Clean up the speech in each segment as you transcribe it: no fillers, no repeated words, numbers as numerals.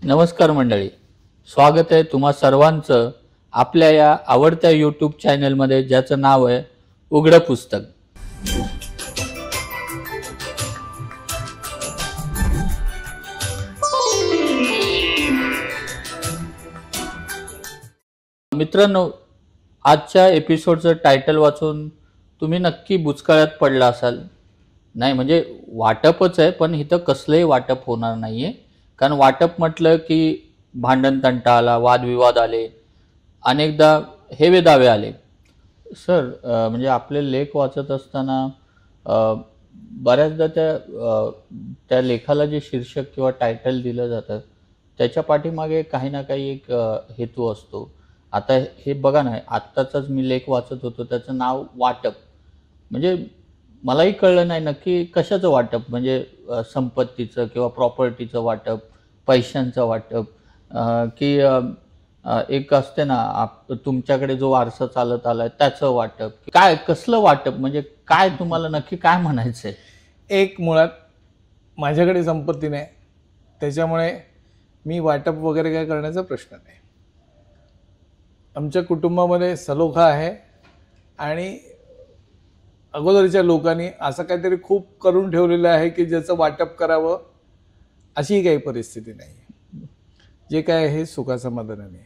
नमस्कार मंडळी, स्वागत आहे तुम्हा सर्वांचं आपल्या या आवडत्या यूट्यूब चॅनलमध्ये, ज्याचं नाव आहे उघडं पुस्तक. मित्रांनो, आजच्या एपिसोडचं टायटल वाचून तुम्ही नक्की बुचकळ्यात पडला असाल. नाही म्हणजे वाटपच आहे, पण इथं कसलंही वाटप होणार नाही आहे. कारण वाटप म्हटलं की भांडण तंटा आला, वादविवाद आले, अनेकदा हेवे दावे आले. सर, म्हणजे आपले लेख वाचत असताना बऱ्याचदा त्या लेखाला जे शीर्षक किंवा टायटल दिलं जातं त्याच्या पाठीमागे काही ना काही एक हेतू असतो. आता हे बघा ना, आत्ताचाच मी लेख वाचत होतो, त्याचं नाव वाटप. म्हणजे मलाही कळलं नाही नक्की कशाचं वाटप, म्हणजे संपत्तीचं किंवा प्रॉपर्टीचं वाटप, पैशांचं वाटप, की एक असते ना तुमच्याकडे जो वारसा चालत आलाय त्याचं वाटप, काय कसलं वाटप, म्हणजे काय तुम्हाला नक्की काय म्हणायचंय? एक मुळात माझ्याकडे संपत्ती नाही, त्याच्यामुळे मी वाटप वगैरे काय करण्याचा प्रश्न नाही. आमच्या कुटुंबामध्ये सलोखा आहे आणि अगोदरच्या लोकांनी असं काहीतरी खूप करून ठेवलेलं आहे की ज्याचं वाटप करावं अशी काही परिस्थिती नाही. जे काय हे सुखासमाधानाने.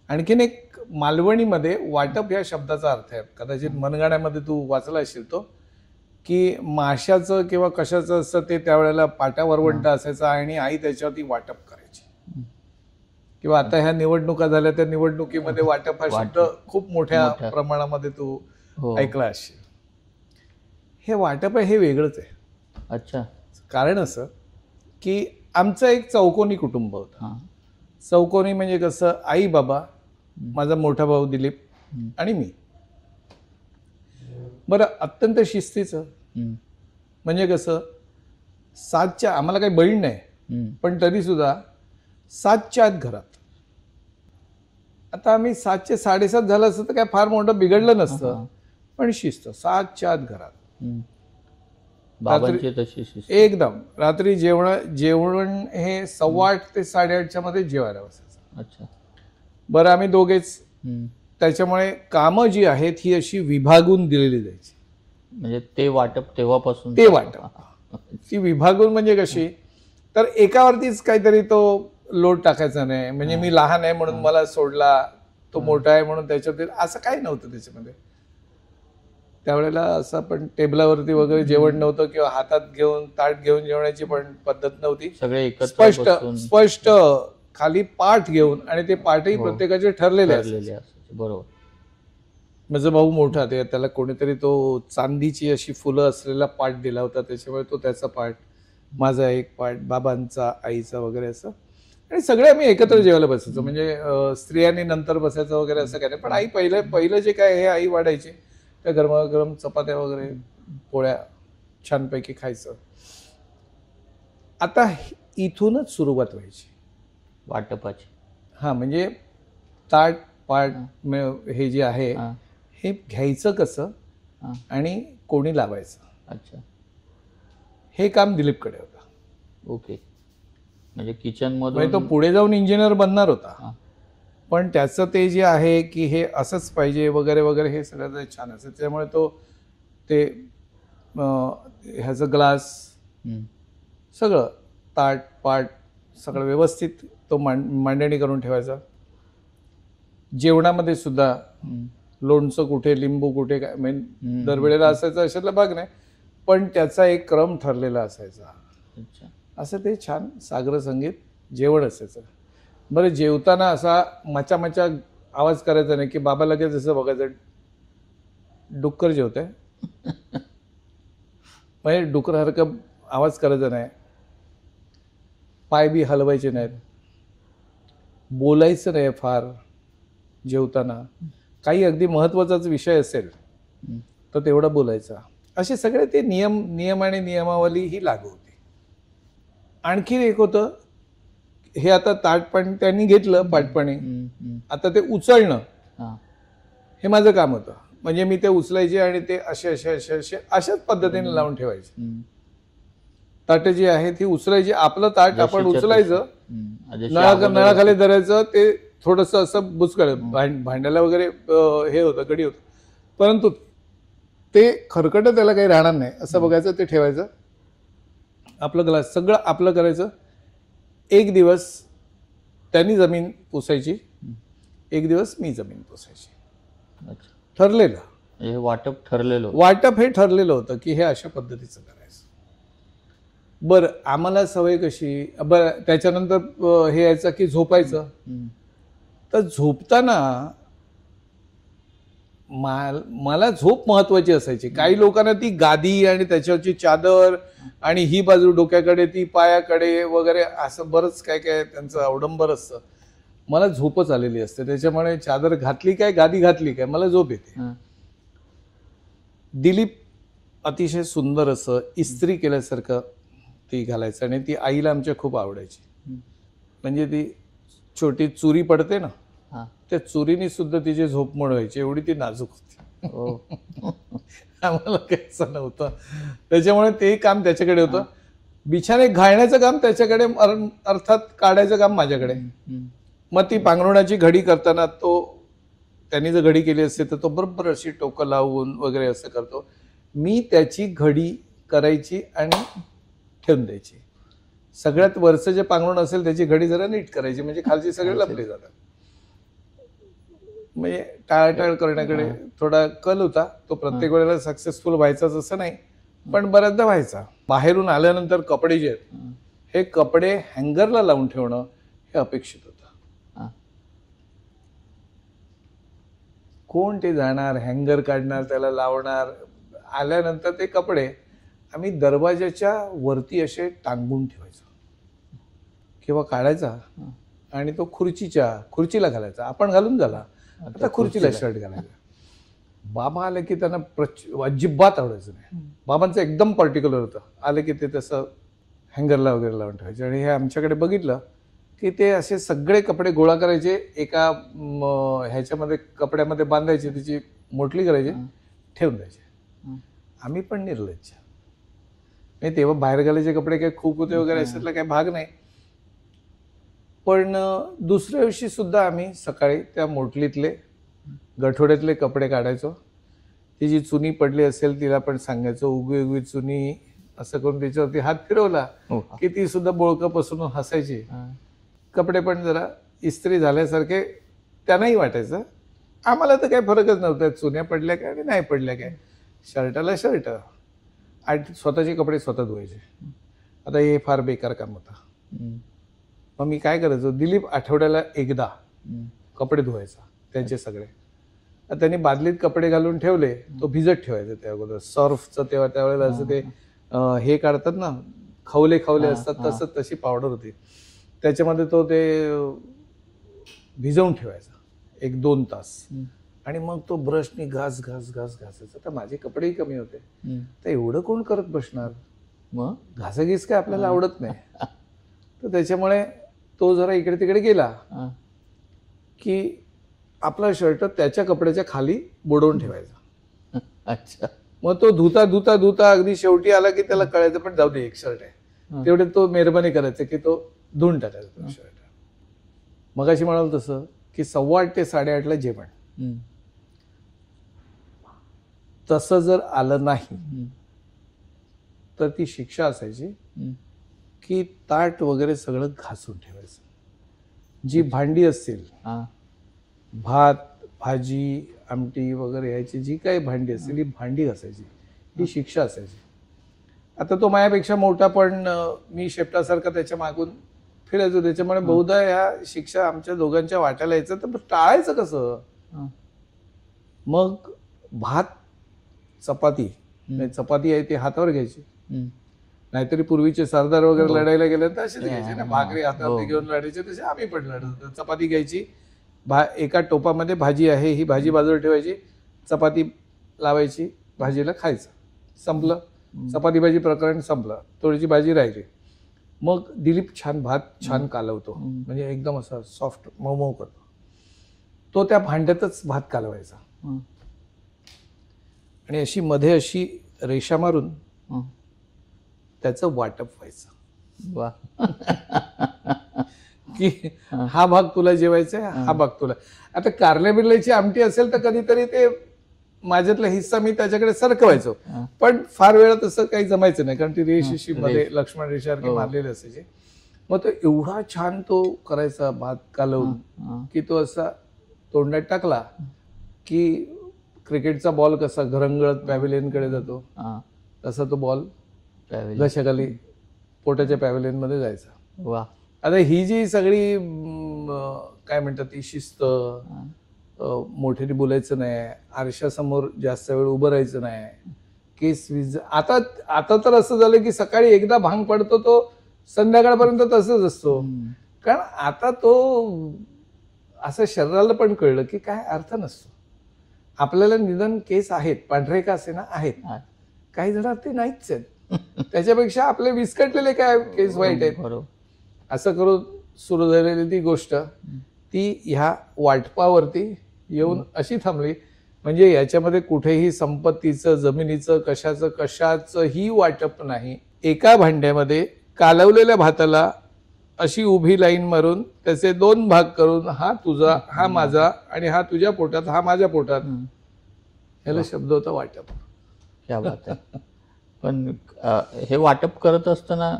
आणखीन एक मालवणीमध्ये वाटप या शब्दाचा अर्थ आहे, कदाचित मनगाण्यामध्ये तू वाचला असेल तो, की माशाचं किंवा कशाचं असतं ते त्यावेळेला पाट्या वरवंटा असायचा आणि आई त्याच्यावरती वाटप करायची. किंवा आता ह्या निवडणुका झाल्या, त्या निवडणुकीमध्ये वाटप हा शब्द खूप मोठ्या प्रमाणामध्ये तू ऐकला असेल. हे वाटप आहे हे वेगळंच आहे. अच्छा. कारण असं की आमचं एक चौकोनी कुटुंब होतं. चौकोनी म्हणजे कसं, आई बाबा, माझा मोठा भाऊ दिलीप आणि मी. बरं, अत्यंत शिस्तीचं. म्हणजे कसं, 7च्या, आम्हाला काही बहीण नाही पण तरी सुद्धा 7च्या आत घरात. आता आम्ही 7चे 7:30 झालं असतं तर काय फार मोठं बिघडलं नसतं, पण शिस्त 7च्या आत घरात. एकदम रात्री जेवण हे 7:15 ते 8:30 मध्ये जेवायला बसायचं. अच्छा. बरं, आम्ही दोघेच, त्याच्यामुळे कामं जी आहेत ही अशी विभागून दिलेली जायची. म्हणजे ते वाटप तेव्हापासून ते वाटप ती विभागून म्हणजे कशी, तर एकावरतीच काहीतरी तो लोड टाकायचा नाही. म्हणजे मी लहान आहे म्हणून मला सोडला, तो मोठा आहे म्हणून त्याच्यावरती, असं काही नव्हतं त्याच्यामध्ये. त्यावेळेला असं पण टेबलावरती वगैरे जेवण नव्हतं किंवा हातात घेऊन ताट घेऊन जेवण्याची पण पद्धत नव्हती. सगळे स्पष्ट खाली पाठ घेऊन, आणि ते पाठही प्रत्येकाचे ठरलेले असायचे. बरोबर. माझा भाऊ मोठा, त्याला कोणीतरी तो चांदीची अशी फुलं असलेला पाठ दिला होता, त्याच्यामुळे तो त्याचा पाठ, माझा एक पाठ, बाबांचा, आईचा वगैरे असं. आणि सगळे आम्ही एकत्र जेवायला बसायचो. म्हणजे स्त्रियांनी नंतर बसायचं वगैरे असं काही नाही, पण आई पहिलं जे काय हे आई वाढायची, त्या गरमागरम चपात्या वगैरे पोळ्या छानपैकी खायचं. आता इथूनच सुरुवात व्हायची वाटपाची. म्हणजे ताट पाट हे जे आहे हे घ्यायचं कसं आणि कोणी लावायचं. अच्छा. हे काम दिलीपकडे होतं. ओके. म्हणजे किचन मधून, म्हणजे तो पुढे जाऊन इंजिनियर बनणार होता, पण त्याचं ते जे आहे की हे असंच पाहिजे वगैरे वगैरे हे सगळं छान असतं. त्यामुळे तो ते ह्याचं ग्लास सगळं ताट पाट सगळं व्यवस्थित तो मांडणी करून ठेवायचा. जेवणामध्ये सुद्धा लोणचं कुठे, लिंबू कुठे, काय म्हणजे दरवेळेला असायचं अशातला भाग नाही, पण त्याचा एक क्रम ठरलेला असायचा. असं ते छान सागर संगीत जेवण असायचं. बरं, जेवताना असा मचा मचा आवाज करायचा नाही की बाबा लगेच जसं बघायचं डुक्कर जेवतंय, म्हणजे डुकरासारखं आवाज करायचा नाही, पाय बी हलवायचे नाहीत, बोलायचं नाही फार जेवताना. काही अगदी महत्त्वाचाच विषय असेल तर तेवढा बोलायचा. असे सगळे ते नियम आणि नियमावली ही लागू होती. आणखी एक होतं, हे आता ताटपाणी त्यांनी घेतलं पाटपाणी, आता ते उचलणं हे माझं काम होतं. म्हणजे मी ते उचलायचे आणि ते असे असे असे असे अशाच पद्धतीने लावून ठेवायचे. ताट जी आहे ती उचलायची, आपलं ताट आपण उचलायचं नळाखाली धरायचं, ते थोडंसं असं बुचकळ भांड्याला वगैरे हे होतं, गडी होतं, परंतु ते खरकट त्याला काही राहणार नाही असं बघायचं, ते ठेवायचं, आपलं ग्लास सगळं आपलं करायचं. एक दिवस त्यांनी जमीन पुसायची, एक दिवस मी जमीन पुसायची. ठरलेलं हे वाटप ठरलेलं वाटप हे ठरलेलं होतं की हे अशा पद्धतीचं करायचं. बरं, आम्हाला सवय कशी, बरं त्याच्यानंतर हे यायचं की झोपायचं. तर झोपताना मला झोप महत्वाची असायची. काही लोकांना ती गादी आणि त्याच्यावरची चादर आणि ही बाजू डोक्याकडे, ती पायाकडे वगैरे, असं बरंच काय काय त्यांचं अवडंबर असतं. मला झोपच आलेली असते, त्याच्यामुळे चादर घातली काय, गादी घातली काय, मला झोप येते. दिलीप अतिशय सुंदर असं इस्त्री केल्यासारखं ती घालायचं आणि ती आईला आमच्या खूप आवडायची. म्हणजे ती छोटी चुरी पडते ना, त्या चुरीनी सुद्धा तिची झोप मोड व्हायची, एवढी ती नाजूक होती. आम्हाला काही असं नव्हतं, त्याच्यामुळे ते काम त्याच्याकडे होतं. बिछाने घालण्याचं काम त्याच्याकडे, अर्थात काढायचं काम माझ्याकडे. मग ती पांघरुणाची घडी करताना त्यांनी जर घडी केली असते तर तो बरोबर अशी टोकं लावून वगैरे असं करतो. मी त्याची घडी करायची आणि ठेवून द्यायची. सगळ्यात वरचं जे पांघरुण असेल त्याची घडी जरा नीट करायची, म्हणजे खालची सगळे लपले जातात. म्हणजे टाळाटाळ करण्याकडे थोडा कल होता. तो प्रत्येक वेळेला सक्सेसफुल व्हायचाच असं नाही, पण बऱ्याचदा व्हायचा. बाहेरून आल्यानंतर कपडे जे आहेत, हे कपडे हँगरला लावून ठेवणं हे अपेक्षित होतं. कोण ते जाणार, हँगर काढणार, त्याला लावणार. आल्यानंतर ते कपडे आम्ही दरवाजाच्या वरती असे टांगून ठेवायचो किंवा काढायचा आणि तो खुर्चीला घालायचा. आपण घालून झाला, आता खुर्चीला शर्ट घालायचा. बाबा आले की त्यांना अजिबात आवडायचं नाही. बाबांचं एकदम पर्टिक्युलर होतं, आले की ते तसं हँगरला वगैरे लावून ठेवायचे. आणि हे आमच्याकडे बघितलं की ते असे सगळे कपडे गोळा करायचे, एका ह्याच्यामध्ये कपड्यामध्ये बांधायचे, त्याची मोठली करायची, ठेवून द्यायचे. आम्ही पण निर्लज्ज नाही, तेव्हा बाहेर घालायचे कपडे काही खूप होते वगैरे, अशातला काही भाग नाही. पण दुसऱ्या दिवशी सुद्धा आम्ही सकाळी त्या मोटलीतले गठोड्यातले कपडे काढायचो. ती जी चुनी पडली असेल तिला पण सांगायचो, उगी उगी चुनी, असं करून त्याच्यावरती हात फिरवला की ती सुद्धा बोळकं पसरून हसायची. कपडे पण जरा इस्त्री झाल्यासारखे त्यांनाही वाटायचं. आम्हाला तर काही फरकच नव्हता, चुन्या पडल्या काय आणि नाही पडल्या काय, शर्टाला शर्ट आणि स्वतःचे कपडे स्वतः धुवायचे. आता हे फार बेकार काम होतं. मग मी काय करायचो, दिलीप आठवड्याला एकदा कपडे धुवायचा त्यांचे सगळे. त्यांनी बादलीत कपडे घालून ठेवले, तो भिजत ठेवायचा. त्या अगोदर सर्फचं तेव्हा त्यावेळेला असं ते हे काढतात ना, खवले असतात, तसं तशी पावडर होती, त्याच्यामध्ये तो ते भिजवून ठेवायचा 1-2 तास. आणि मग तो ब्रशनी घासायचा. तर माझे कपडेही कमी होते, तर एवढं कोण करत बसणार, मग घासाघीस काय आपल्याला आवडत नाही. तर त्याच्यामुळे तो जरा इकडे तिकडे गेला की आपला शर्ट त्याच्या कपड्याच्या खाली बुडवून ठेवायचा. अच्छा. मग तो धुता अगदी शेवटी आला की त्याला कळायचं, पण जाऊ दे, एक शर्ट आहे, तेवढे तो मेहरबानी करायचं की तो धुवून टाकायचा तो शर्ट. मगाशी म्हणाल तसं की 8:15 ते 8:30ला जेवण. तसं जर आलं नाही तर ती शिक्षा असायची की ताट वगैरे सगळं घासून ठेवायचं. जी भांडी असतील, भात भाजी आमटी वगैरे यायची जी काही भांडी असतील, ही भांडी घासायची, ही शिक्षा असायची. आता तो माझ्यापेक्षा मोठा, पण मी शेपटासारखा त्याच्या मागून फिरायचो, त्याच्यामुळे बहुधा ह्या शिक्षा आमच्या दोघांच्या वाट्याला यायचं. तर टाळायचं कसं? मग भात चपाती आहे ती हातावर घ्यायची, नाहीतरी पूर्वीचे सरदार वगैरे लढायला गेले तर असेच घ्यायचे ना, भाकरी हातावरती घेऊन लढायचे, तसे आम्ही पण लढत होतो. चपाती घ्यायची, एका टोपामध्ये भाजी आहे, ही भाजी बाजूला ठेवायची, चपाती लावायची, भाजीला खायचं, संपलं. चपाती भाजी प्रकरण संपलं, थोडीशी भाजी राहिली. मग दिलीप भात छान कालवतो, म्हणजे एकदम असा सॉफ्ट मऊ करतो. तो त्या भांड्यातच भात कालवायचा आणि अशी मध्ये अशी रेषा मारून त्याचं वाटप व्हायचं. की हा भाग तुला जेवायचा आहे, हा भाग तुला. आता कारले बिर्लेची आमटी असेल तर कधीतरी ते माझ्यातला हिस्सा मी त्याच्याकडे सरकवायचो, पण फार वेळा तसं काही जमायचं नाही, कारण ती रेष मध्ये लक्ष्मण रेषासारखी मारलेली असायची. मग तो एवढा छान तो करायचा भात कालवून की तो असा तोंडात टाकला की क्रिकेटचा बॉल कसा घरंगळत पॅव्हिलियनकडे जातो तसा तो बॉल घशाखाली पोटाच्या पॅव्हिलियन मध्ये जायचा. वा. आता ही जी सगळी काय म्हणतात ती शिस्त, मोठ्याने बोलायचं नाही, आरशासमोर जास्त वेळ उभं राहायचं नाही, केस वीज. आता तर असं झालं की सकाळी एकदा भांग पडतो तो संध्याकाळपर्यंत तसंच असतो, कारण आता तो असं शरीराला पण कळलं की काय अर्थ नसतो. आपल्याला निदान केस आहेत, पांढरे का असे ना आहेत, काही जण ते नाहीच आहेत, त्याच्यापेक्षा आपले विस्कटलेले काय केस वाईट आहेत. असं करून सुरू झालेली ती गोष्ट ती ह्या वाटपावरती येऊन अशी थांबली. म्हणजे याच्यामध्ये कुठेही संपत्तीचं, जमिनीचं, कशाचंही वाटप नाही. एका भांड्यामध्ये कालवलेल्या भाताला अशी उभी लाईन मारून त्याचे 2 भाग करून हा तुझा, हा माझा आणि हा तुझ्या पोटात, हा माझ्या पोटात, ह्याला शब्द होता वाटप. क्या बात आहे. पण हे वाटप करत असताना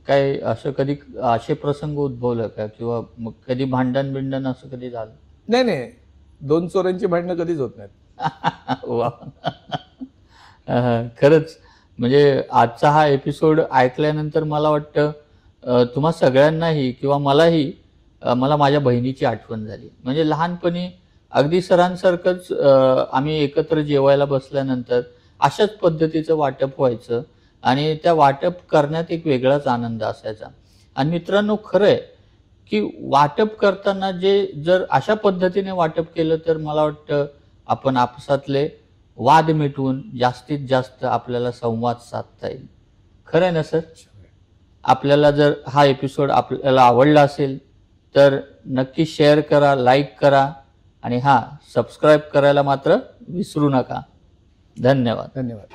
काय असं कधी असे प्रसंग उद्भवलं का, किंवा मग कधी भांडण बिंडण असं कधी झालं? नाही, 2 चोरांची भांडणं कधीच होत नाहीत. वा. खरंच म्हणजे आजचा हा एपिसोड ऐकल्यानंतर मला वाटतं तुम्हा सगळ्यांनाही किंवा मलाही मला माझ्या बहिणीची आठवण झाली. म्हणजे लहानपणी अगदी सरांसारखंच आम्ही एकत्र जेवायला बसल्यानंतर अशाच पद्धतीचं वाटप व्हायचं आणि त्या वाटप करण्यात एक वेगळाच आनंद असायचा. आणि मित्रांनो, खरं आहे की वाटप करताना जर अशा पद्धतीने वाटप केलं तर मला वाटतं आपण आपसातले वाद मिटवून जास्तीत जास्त आपल्याला संवाद साधता येईल. खरं आहे ना सर? आपल्याला जर हा एपिसोड आपल्याला आवडला असेल तर नक्की शेअर करा, लाईक करा आणि सबस्क्राईब करायला मात्र विसरू नका. धन्यवाद. धन्यवाद.